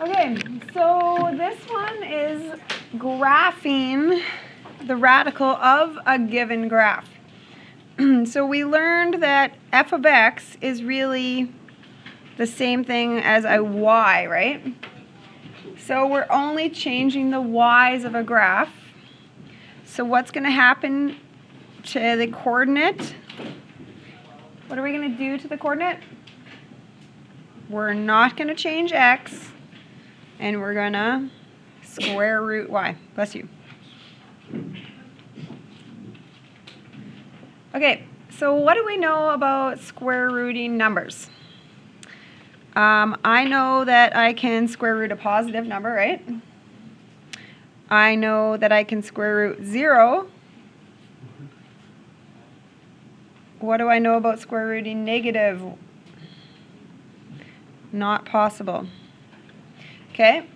Okay, so this one is graphing the radical of a given graph. So we learned that f of x is really the same thing as a y, right? So we're only changing the y's of a graph. So what's going to happen to the coordinate? What are we going to do to the coordinate? We're not going to change x, and we're going to square root y. Bless you. Okay, so what do we know about square rooting numbers? I know that I can square root a positive number, right? I know that I can square root 0. What do I know about square rooting negative? Not possible. Okay,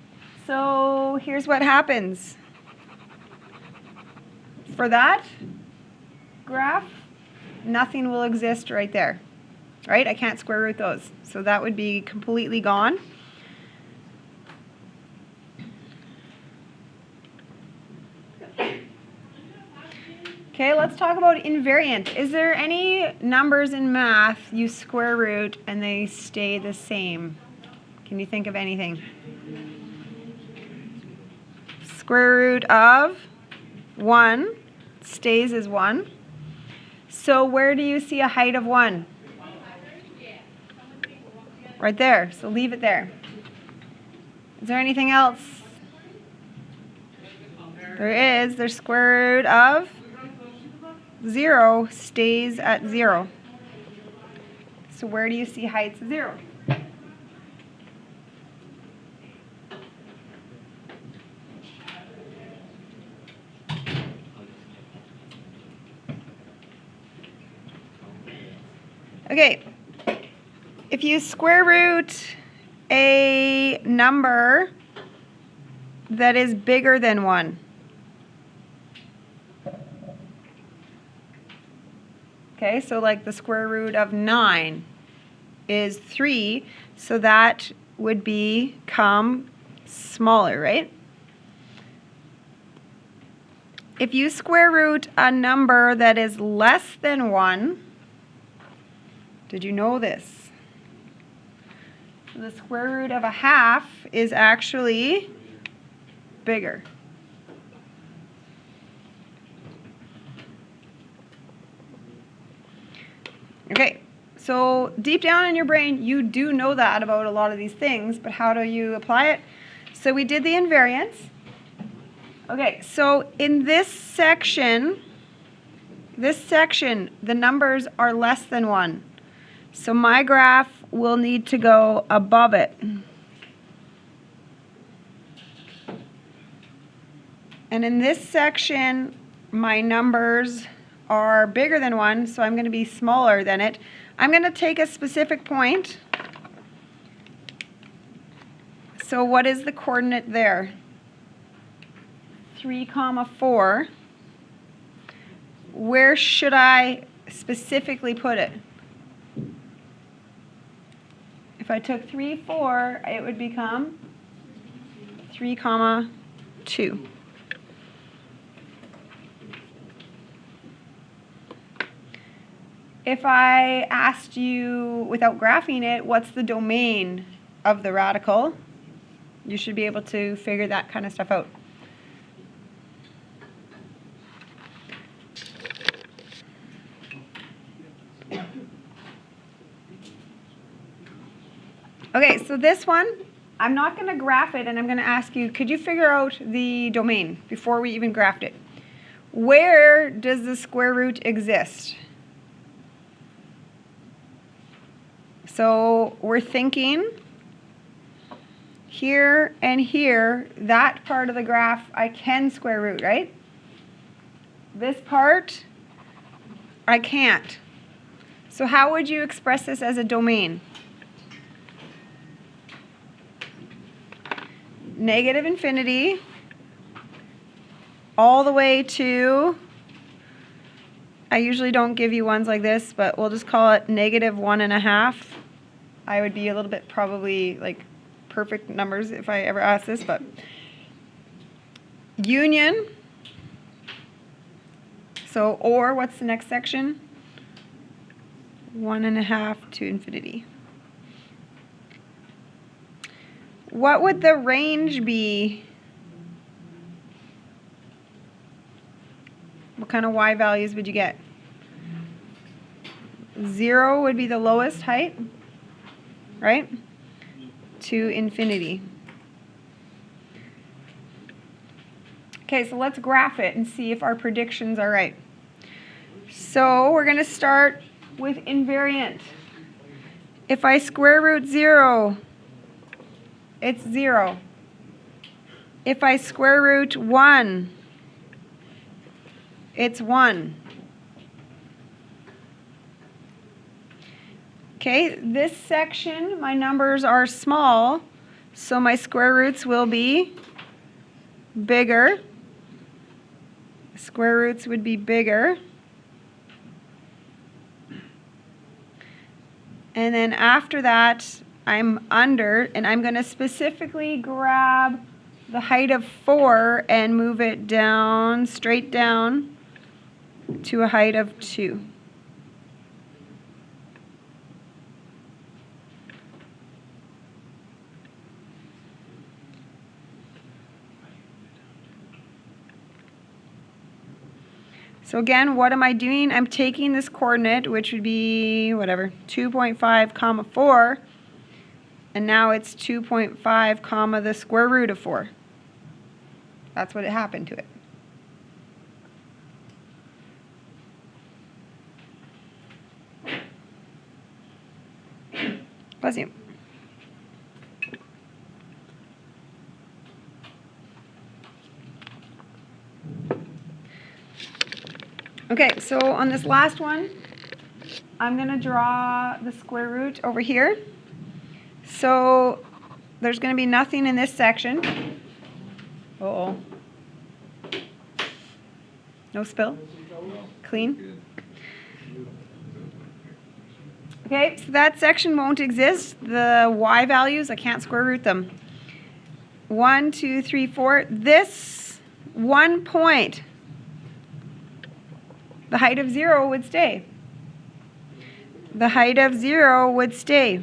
so here's what happens. For that graph, nothing will exist right there, right? I can't square root those, so that would be completely gone. Okay, let's talk about invariant. Is there any numbers in math you square root and they stay the same? Can you think of anything? Square root of 1 stays as 1. So where do you see a height of 1? Right there, so leave it there. Is there anything else? There is. There's square root of 0 stays at 0. So where do you see heights of 0? Okay, if you square root a number that is bigger than 1, okay, so like the square root of 9 is 3, so that would become smaller, right? If you square root a number that is less than 1, did you know this? So the square root of a half is actually bigger. Okay, so deep down in your brain, you do know that about a lot of these things, but how do you apply it? So we did the invariance. Okay, so in this section, the numbers are less than 1. So my graph will need to go above it. And in this section, my numbers are bigger than 1, so I'm going to be smaller than it. I'm going to take a specific point. So what is the coordinate there? 3, 4. Where should I specifically put it? If I took 3, 4, it would become 3, 2. If I asked you, without graphing it, what's the domain of the radical, you should be able to figure that kind of stuff out. Okay, so this one, I'm not going to graph it, and I'm going to ask you, could you figure out the domain before we even graphed it? Where does the square root exist? So we're thinking here and here, that part of the graph I can square root, right? This part, I can't. So how would you express this as a domain? Negative infinity all the way to, I usually don't give you ones like this, but we'll just call it -1.5. I would be a little bit probably like perfect numbers if I ever ask this, but union. So, or what's the next section? 1.5 to infinity. What would the range be? What kind of y values would you get? 0 would be the lowest height, right? To infinity. Okay, so let's graph it and see if our predictions are right. So we're going to start with invariant. If I square root 0, it's 0. If I square root 1, it's 1. Okay, this section, my numbers are small, so my square roots will be bigger. Square roots would be bigger. And then after that, I'm under, and I'm going to specifically grab the height of 4 and move it down, straight down to a height of 2. So again, what am I doing? I'm taking this coordinate, which would be, whatever, 2.5 comma 4, and now it's 2.5 comma the square root of 4. That's what happened to it. Bless you. Okay, so on this last one, I'm going to draw the square root over here. So there's going to be nothing in this section. Uh-oh. No spill? Clean? Okay, so that section won't exist. The y values, I can't square root them. 1, 2, 3, 4. This 1 point, the height of 0 would stay. The height of 0 would stay.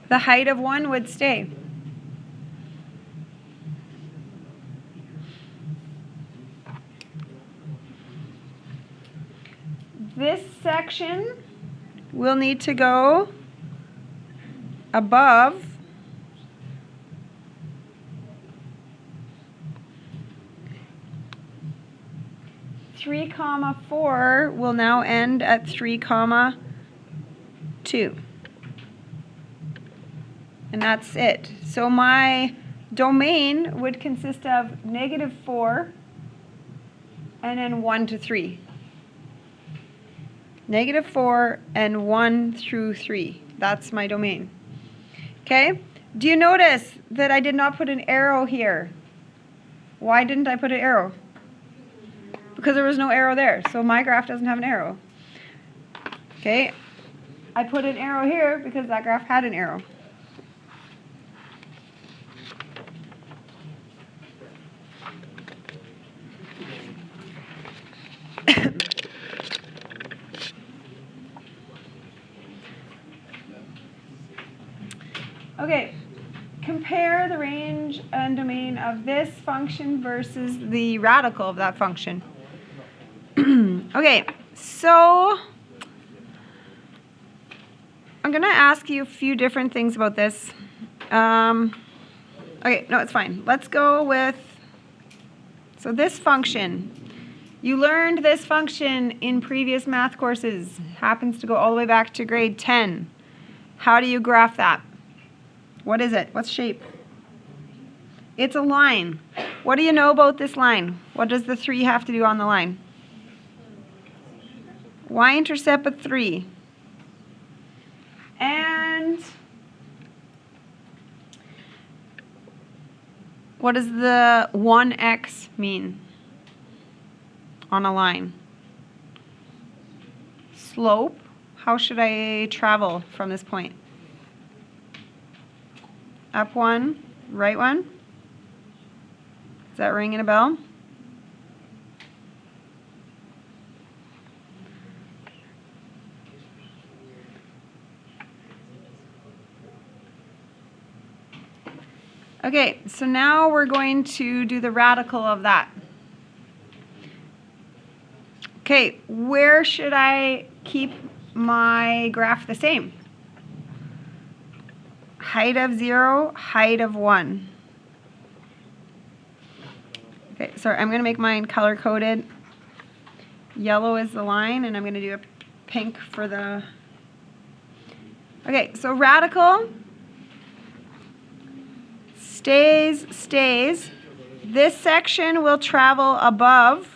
The height of 1 would stay. This section will need to go above (3, 4) will now end at 3, 2. And that's it. So my domain would consist of -4 and then 1 to 3. -4 and 1 through 3. That's my domain. Okay? Do you notice that I did not put an arrow here? Why didn't I put an arrow? Because there was no arrow there. So my graph doesn't have an arrow. Okay? I put an arrow here because that graph had an arrow. Okay, compare the range and domain of this function versus the radical of that function. Okay, so I'm going to ask you a few different things about this. Okay, no, it's fine. Let's go with, so this function. You learned this function in previous math courses. Happens to go all the way back to grade 10. How do you graph that? What is it? What's shape? It's a line. What do you know about this line? What does the 3 have to do on the line? Y-intercept of 3. And what does the 1x mean on a line? Slope. How should I travel from this point? Up 1, right 1. Is that ringing a bell? Okay, so now we're going to do the radical of that. Okay, where should I keep my graph the same? Height of 0, height of 1. Okay, sorry, I'm going to make mine color-coded. Yellow is the line, and I'm going to do a pink for the... Okay, so radical stays. This section will travel above.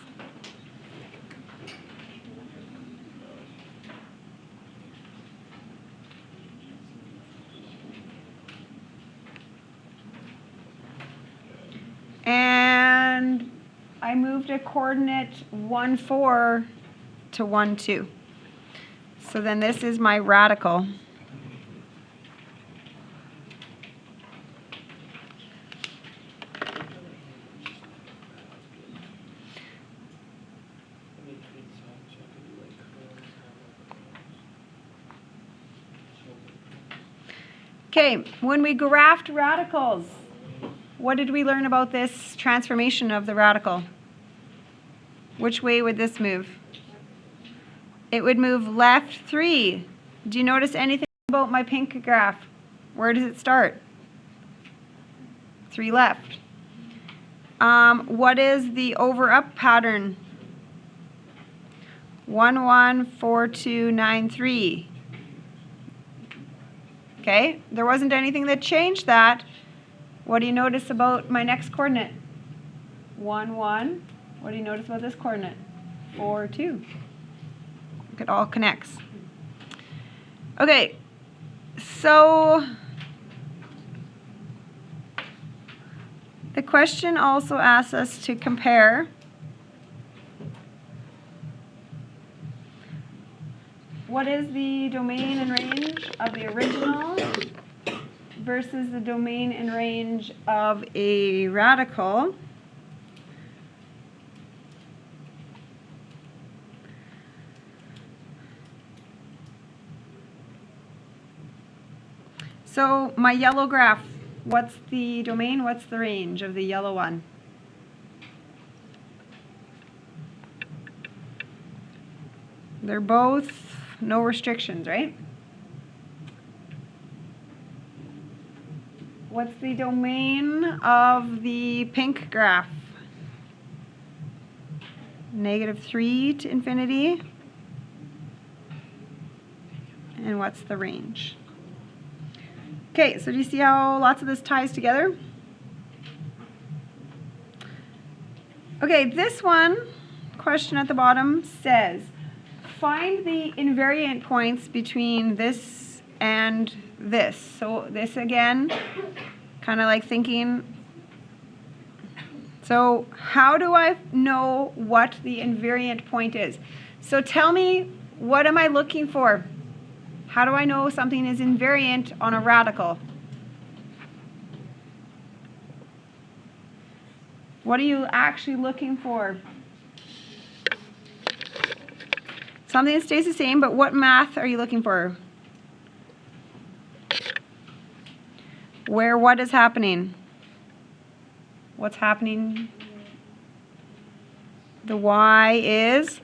And I moved a coordinate 1, 4 to 1, 2. So then this is my radical. Okay, when we graphed radicals, what did we learn about this transformation of the radical? Which way would this move? It would move left 3. Do you notice anything about my pink graph? Where does it start? 3 left. What is the over-up pattern? 1, 1, 4, 2, 9, 3. Okay, there wasn't anything that changed that. What do you notice about my next coordinate? 1, 1. What do you notice about this coordinate? 4, 2. Look, it all connects. Okay, so the question also asks us to compare what is the domain and range of the original versus the domain and range of a radical. So my yellow graph, what's the domain, what's the range of the yellow one? They're both no restrictions, right? What's the domain of the pink graph? -3 to infinity. And what's the range? Okay, so do you see how lots of this ties together? Okay, this one, question at the bottom, says, find the invariant points between this and this. So this again, kind of like thinking, so how do I know what the invariant point is? So tell me, what am I looking for? How do I know something is invariant on a radical? What are you actually looking for? Something that stays the same, but what math are you looking for? Where what is happening? What's happening? The y is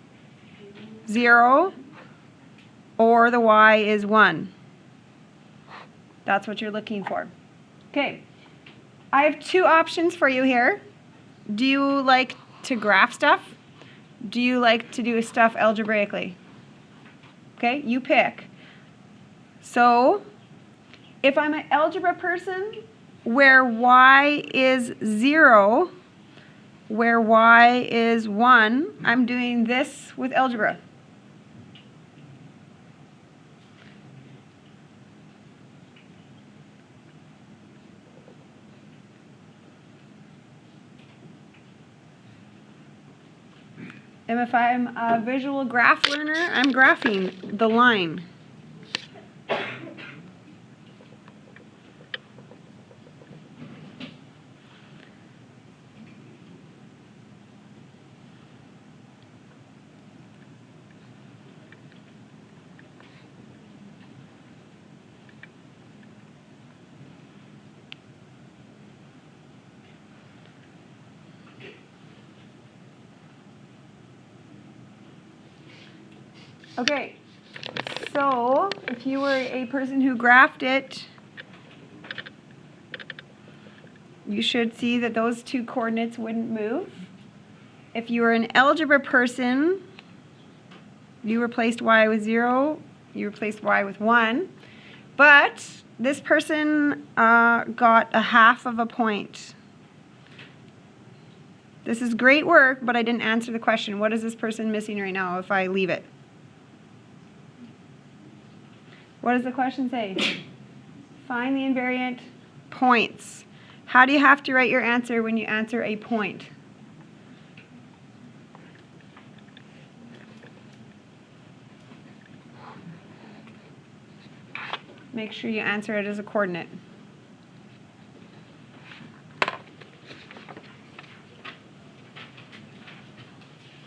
0 or the y is 1. That's what you're looking for. Okay, I have 2 options for you here. Do you like to graph stuff? Do you like to do stuff algebraically? Okay, you pick. So, if I'm an algebra person, where y is 0, where y is 1, I'm doing this with algebra. And if I'm a visual graph learner, I'm graphing the line. Okay, so if you were a person who graphed it, you should see that those two coordinates wouldn't move. If you were an algebra person, you replaced y with 0, you replaced y with 1. But this person got a half of a point. This is great work, but I didn't answer the question. What is this person missing right now if I leave it? What does the question say? Find the invariant points. How do you have to write your answer when you answer a point? Make sure you answer it as a coordinate.